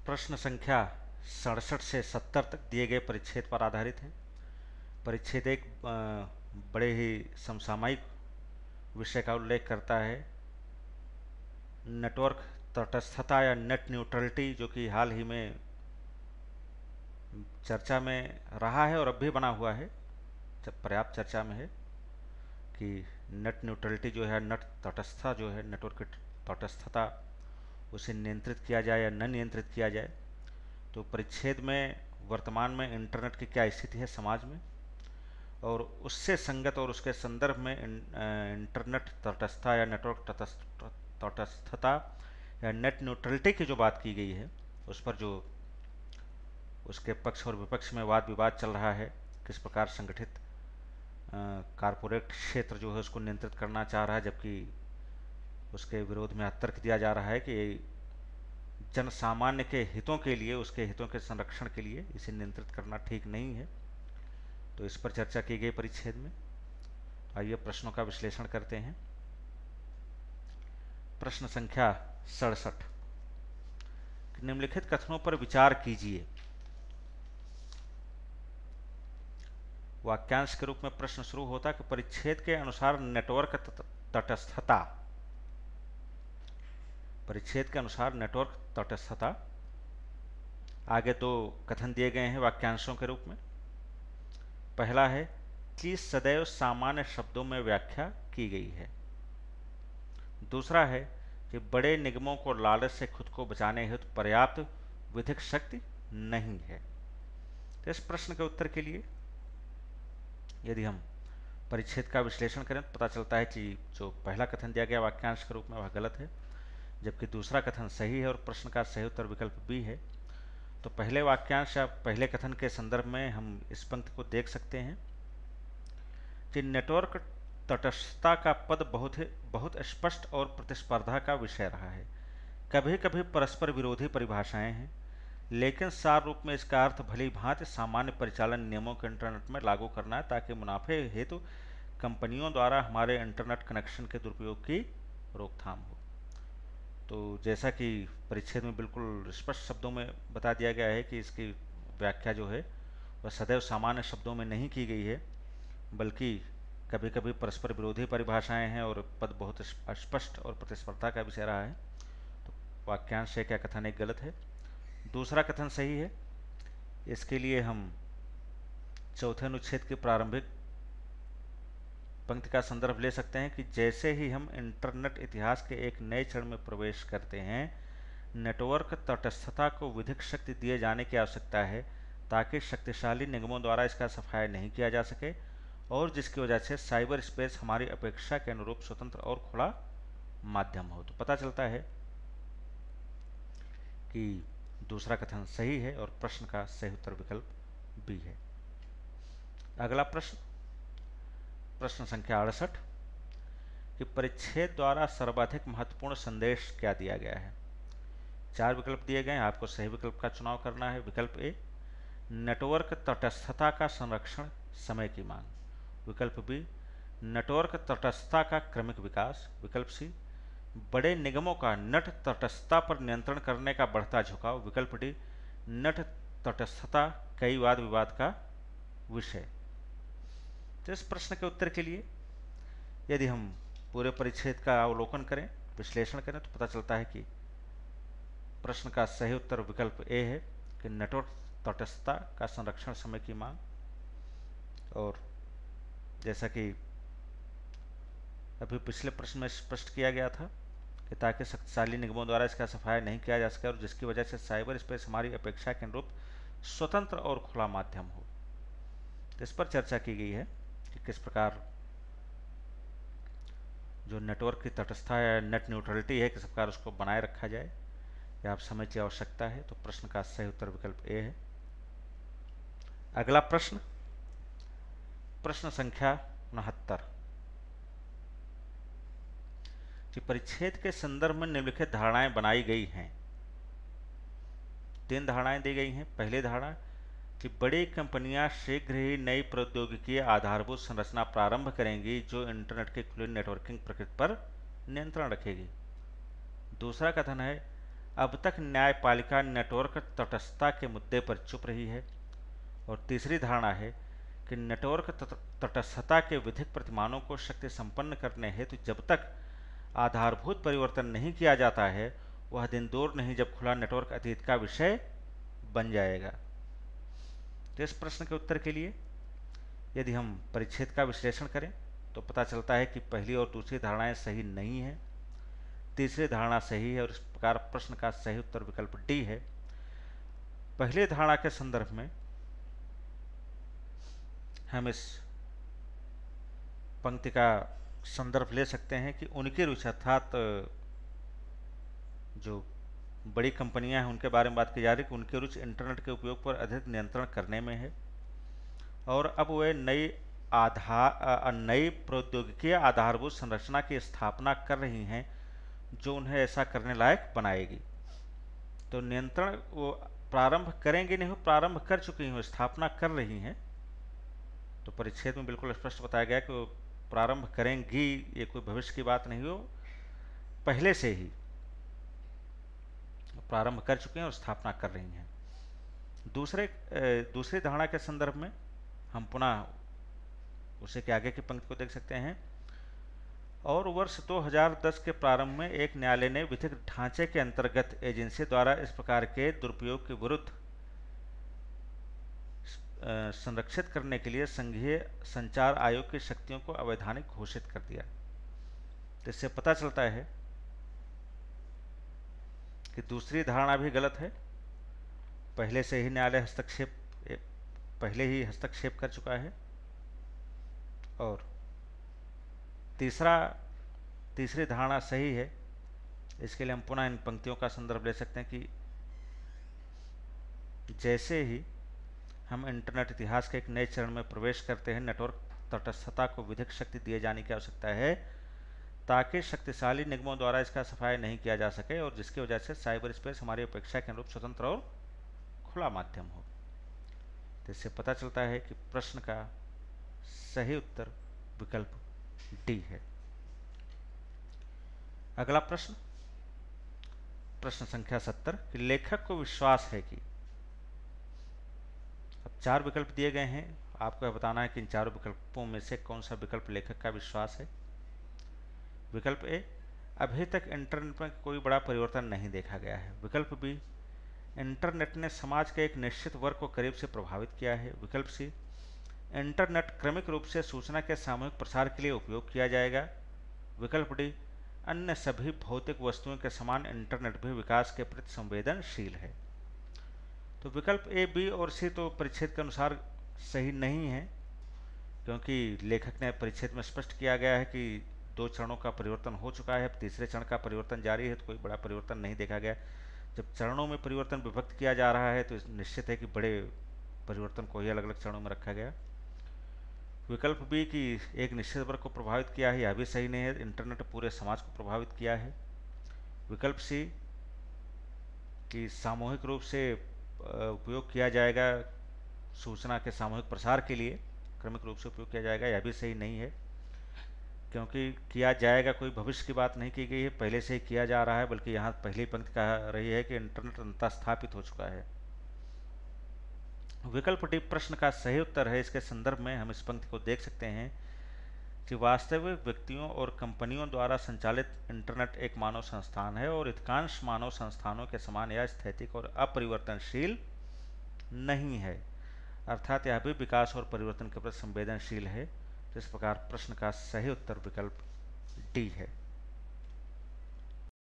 प्रश्न संख्या 67 से 70 तक दिए गए परिच्छेद पर आधारित है। परिच्छेद एक बड़े ही समसामयिक विषय का उल्लेख करता है, नेटवर्क तटस्थता या नेट न्यूट्रलिटी, जो कि हाल ही में चर्चा में रहा है और अब भी बना हुआ है, जब पर्याप्त चर्चा में है कि नेट न्यूट्रलिटी जो है, नेट तटस्थता जो है, नेटवर्क की तटस्थता, उसे नियंत्रित किया जाए या न नियंत्रित किया जाए। तो परिच्छेद में वर्तमान में इंटरनेट की क्या स्थिति है समाज में, और उससे संगत और उसके संदर्भ में इंटरनेट तटस्थता या नेटवर्क तटस्थता या नेट न्यूट्रलिटी की जो बात की गई है, उस पर जो उसके पक्ष और विपक्ष में वाद विवाद चल रहा है, किस प्रकार संगठित कारपोरेट क्षेत्र जो है उसको नियंत्रित करना चाह रहा है, जबकि उसके विरोध में तर्क दिया जा रहा है कि जन सामान्य के हितों के लिए, उसके हितों के संरक्षण के लिए इसे नियंत्रित करना ठीक नहीं है। तो इस पर चर्चा की गई परिच्छेद में। आइए प्रश्नों का विश्लेषण करते हैं। प्रश्न संख्या 67, निम्नलिखित कथनों पर विचार कीजिए। वाक्यांश के रूप में प्रश्न शुरू होता है कि परिच्छेद के अनुसार नेटवर्क तटस्थता, परिच्छेद के अनुसार नेटवर्क तटस्थता, आगे दो कथन दिए गए हैं वाक्यांशों के रूप में। पहला है, चीज सदैव सामान्य शब्दों में व्याख्या की गई है। दूसरा है कि बड़े निगमों को लालच से खुद को बचाने हेतु पर्याप्त विधिक शक्ति नहीं है। तो इस प्रश्न के उत्तर के लिए यदि हम परिच्छेद का विश्लेषण करें तो पता चलता है कि जो पहला कथन दिया गया वाक्यांश के रूप में वह गलत है, जबकि दूसरा कथन सही है और प्रश्न का सही उत्तर विकल्प बी है। तो पहले वाक्यांश या पहले कथन के संदर्भ में हम इस पंक्ति को देख सकते हैं कि नेटवर्क तटस्थता का पद बहुत स्पष्ट और प्रतिस्पर्धा का विषय रहा है। कभी कभी परस्पर विरोधी परिभाषाएं हैं, लेकिन सार रूप में इसका अर्थ भली भांति सामान्य परिचालन नियमों को इंटरनेट में लागू करना है, ताकि मुनाफे हेतु कंपनियों द्वारा हमारे इंटरनेट कनेक्शन के दुरुपयोग की रोकथाम हो। तो जैसा कि परिच्छेद में बिल्कुल स्पष्ट शब्दों में बता दिया गया है कि इसकी व्याख्या जो है वह सदैव सामान्य शब्दों में नहीं की गई है, बल्कि कभी कभी परस्पर विरोधी परिभाषाएं हैं और पद बहुत अस्पष्ट और प्रतिस्पर्धा का विषय रहा है। तो वाक्यांश से क्या कथन एक गलत है। दूसरा कथन सही है। इसके लिए हम चौथे अनुच्छेद के प्रारंभिक पंक्ति का संदर्भ ले सकते हैं कि जैसे ही हम इंटरनेट इतिहास के एक नए चरण में प्रवेश करते हैं, नेटवर्क तटस्थता को विधिक शक्ति दिए जाने की आवश्यकता है, ताकि शक्तिशाली निगमों द्वारा इसका सफाया नहीं किया जा सके, और जिसकी वजह से साइबर स्पेस हमारी अपेक्षा के अनुरूप स्वतंत्र और खुला माध्यम हो। तो पता चलता है कि दूसरा कथन सही है और प्रश्न का सही उत्तर विकल्प बी है। अगला प्रश्न, प्रश्न संख्या 68, कि परिच्छेद द्वारा सर्वाधिक महत्वपूर्ण संदेश क्या दिया गया है। चार विकल्प दिए गए हैं, आपको सही विकल्प का चुनाव करना है। विकल्प ए, नेटवर्क तटस्थता का संरक्षण, समय की मांग। विकल्प बी, नेटवर्क तटस्थता का क्रमिक विकास। विकल्प सी, बड़े निगमों का नेट तटस्थता पर नियंत्रण करने का बढ़ता झुकाव। विकल्प डी, नेट तटस्थता कई वाद विवाद का विषय। तो इस प्रश्न के उत्तर के लिए यदि हम पूरे परिच्छेद का अवलोकन करें, विश्लेषण करें, तो पता चलता है कि प्रश्न का सही उत्तर विकल्प ए है कि नेटवर्क तटस्थता का संरक्षण, समय की मांग। और जैसा कि अभी पिछले प्रश्न में स्पष्ट किया गया था कि ताकि शक्तिशाली निगमों द्वारा इसका सफाया नहीं किया जा सके और जिसकी वजह से साइबर स्पेस हमारी अपेक्षा के अनुरूप स्वतंत्र और खुला माध्यम हो। तो इस पर चर्चा की गई है कि किस प्रकार जो नेटवर्क की तटस्थता या नेट न्यूट्रलिटी है, किस प्रकार उसको बनाए रखा जाए, या आप समय की आवश्यकता है। तो प्रश्न का सही उत्तर विकल्प ए है। अगला प्रश्न, प्रश्न संख्या 69, कि परिच्छेद के संदर्भ में निम्नलिखित धारणाएं बनाई गई हैं। तीन धारणाएं दी गई हैं। पहली धारणा कि बड़ी कंपनियां शीघ्र ही नई प्रौद्योगिकी आधारभूत संरचना प्रारंभ करेंगी जो इंटरनेट की खुली नेटवर्किंग प्रकृति पर नियंत्रण रखेगी। दूसरा कथन है, अब तक न्यायपालिका नेटवर्क तटस्थता के मुद्दे पर चुप रही है। और तीसरी धारणा है कि नेटवर्क तटस्थता के विधिक प्रतिमानों को शक्ति संपन्न करने हेतु जब तक आधारभूत परिवर्तन नहीं किया जाता है, वह दिन दूर नहीं जब खुला नेटवर्क अतीत का विषय बन जाएगा। तो इस प्रश्न के उत्तर के लिए यदि हम परिच्छेद का विश्लेषण करें तो पता चलता है कि पहली और दूसरी धारणाएं सही नहीं है, तीसरी धारणा सही है और इस प्रकार प्रश्न का सही उत्तर विकल्प डी है। पहली धारणा के संदर्भ में हम इस पंक्ति का संदर्भ ले सकते हैं कि उनकी रुचि अर्थात जो बड़ी कंपनियां हैं उनके बारे में बात की जा रही है कि उनकी रुचि इंटरनेट के उपयोग पर अधिक नियंत्रण करने में है और अब वे नई प्रौद्योगिकीय आधारभूत संरचना की स्थापना कर रही हैं जो उन्हें ऐसा करने लायक बनाएगी। तो नियंत्रण वो प्रारंभ करेंगे नहीं, वो प्रारंभ कर चुकी हैं, स्थापना कर रही हैं। तो परिच्छेद में बिल्कुल स्पष्ट बताया गया कि वो प्रारंभ करेंगी, ये कोई भविष्य की बात नहीं हो, पहले से ही प्रारंभ कर चुके हैं और स्थापना कर रही हैं। दूसरी धारणा के संदर्भ में हम पुनः उसे के आगे की पंक्ति को देख सकते हैं। और वर्ष 2010 के प्रारंभ में एक न्यायालय ने विधिक ढांचे के अंतर्गत एजेंसी द्वारा इस प्रकार के दुरुपयोग के विरुद्ध संरक्षित करने के लिए संघीय संचार आयोग की शक्तियों को अवैधानिक घोषित कर दिया। तो इससे पता चलता है कि दूसरी धारणा भी गलत है, पहले से ही न्यायालय पहले ही हस्तक्षेप कर चुका है। और तीसरी धारणा सही है। इसके लिए हम पुनः इन पंक्तियों का संदर्भ ले सकते हैं कि जैसे ही हम इंटरनेट इतिहास के एक नए चरण में प्रवेश करते हैं, नेटवर्क तटस्थता को विधिक शक्ति दिए जाने की आवश्यकता है ताकि शक्तिशाली निगमों द्वारा इसका सफाया नहीं किया जा सके और जिसकी वजह से साइबर स्पेस हमारी अपेक्षा के अनुरूप स्वतंत्र और खुला माध्यम हो। तो इससे पता चलता है कि प्रश्न का सही उत्तर विकल्प डी है। अगला प्रश्न संख्या 70 कि लेखक को विश्वास है कि, अब 4 विकल्प दिए गए हैं, आपको यह बताना है कि इन चारों विकल्पों में से कौन सा विकल्प लेखक का विश्वास है। विकल्प ए, अभी तक इंटरनेट में कोई बड़ा परिवर्तन नहीं देखा गया है। विकल्प बी, इंटरनेट ने समाज के एक निश्चित वर्ग को करीब से प्रभावित किया है। विकल्प सी, इंटरनेट क्रमिक रूप से सूचना के सामूहिक प्रसार के लिए उपयोग किया जाएगा। विकल्प डी, अन्य सभी भौतिक वस्तुओं के समान इंटरनेट भी विकास के प्रति संवेदनशील है। तो विकल्प ए, बी और सी तो परिच्छेद के अनुसार सही नहीं है, क्योंकि लेखक ने परिच्छेद में स्पष्ट किया गया है कि 2 चरणों का परिवर्तन हो चुका है, अब तीसरे चरण का परिवर्तन जारी है, तो कोई बड़ा परिवर्तन नहीं देखा गया। जब चरणों में परिवर्तन विभक्त किया जा रहा है तो निश्चित है कि बड़े परिवर्तन को ही अलग अलग चरणों में रखा गया। विकल्प बी कि एक निश्चित वर्ग को प्रभावित किया है, यह भी सही नहीं है, इंटरनेट पूरे समाज को प्रभावित किया है। विकल्प सी कि सामूहिक रूप से उपयोग किया जाएगा, सूचना के सामूहिक प्रसार के लिए क्रमिक रूप से उपयोग किया जाएगा, यह भी सही नहीं है, क्योंकि किया जाएगा कोई भविष्य की बात नहीं की गई है, पहले से ही किया जा रहा है, बल्कि यहाँ पहली पंक्ति कह रही है कि इंटरनेट अंततः स्थापित हो चुका है। विकल्प डी प्रश्न का सही उत्तर है। इसके संदर्भ में हम इस पंक्ति को देख सकते हैं कि वास्तविक व्यक्तियों और कंपनियों द्वारा संचालित इंटरनेट एक मानव संस्थान है और अधिकांश मानव संस्थानों के समान यह स्थैतिक और अपरिवर्तनशील नहीं है, अर्थात यह भी विकास और परिवर्तन के प्रति संवेदनशील है। इस प्रकार प्रश्न का सही उत्तर विकल्प डी है।